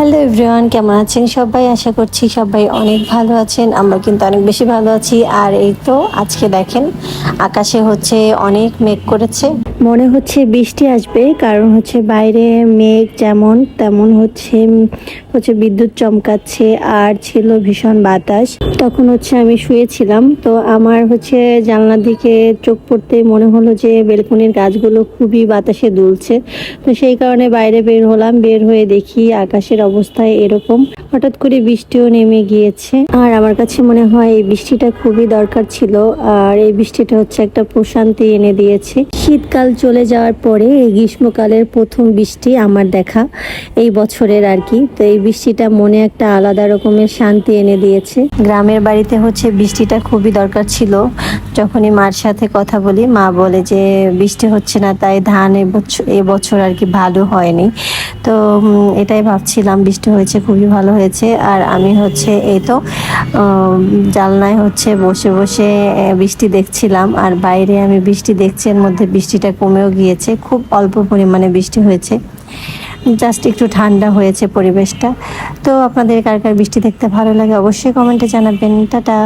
Hello everyone, কেমন আছেন সবাই? আশা করছি সবাই অনেক ভালো আছেন। আমরা কিন্তু অনেক বেশি ভালো আছি। আর এই তো আজকে দেখেন আকাশে হচ্ছে অনেক মেঘ করেছে, মনে হচ্ছে বৃষ্টি আসবে। কারণ হচ্ছে বাইরে মেঘ যেমন তেমন হচ্ছে হচ্ছে বিদ্যুৎ চমকাচ্ছে আর ছিল ভীষণ বাতাস। তখন হচ্ছে আমি শুয়েছিলাম, তো আমার হচ্ছে জানলার দিকে চোখ পড়তেই মনে হলো যে বেলকনির গাছগুলো খুবই বাতাসে দুলছে। তো সেই কারণে বাইরে বের হলাম। বের হয়ে দেখি আকাশের অবস্থায় এরকম, হঠাৎ করে বৃষ্টিও নেমে গিয়েছে। আর আমার কাছে মনে হয় এই বৃষ্টিটা খুবই দরকার ছিল। আর এই বৃষ্টিটা হচ্ছে একটা প্রশান্তি এনে দিয়েছে। শীতকাল চলে যাওয়ার পরে এই গ্রীষ্মকালের প্রথম বৃষ্টি আমার দেখা এই বছরের আর কি। তো এই বৃষ্টিটা মনে একটা আলাদা রকমের শান্তি এনে দিয়েছে। গ্রামের বাড়িতে হচ্ছে বৃষ্টিটা খুবই দরকার ছিল। যখনই মার সাথে কথা বলি, মা বলে যে বৃষ্টি হচ্ছে না, তাই ধান এবছর আর কি ভালো হয়নি। তো এটাই ভাবছিলাম, বৃষ্টি হয়েছে খুবই ভালো হয়েছে। আর আমি হচ্ছে এই তো জানলায় হচ্ছে বসে বসে বৃষ্টি দেখছিলাম। আর বাইরে আমি বৃষ্টি দেখছি, এর মধ্যে বৃষ্টিটা কমেও গিয়েছে, খুব অল্প পরিমাণে বৃষ্টি হয়েছে, জাস্ট একটু ঠান্ডা হয়েছে পরিবেশটা। তো আপনাদের কার কার বৃষ্টি দেখতে ভালো লাগে অবশ্যই কমেন্টে জানাবেন। টাটা।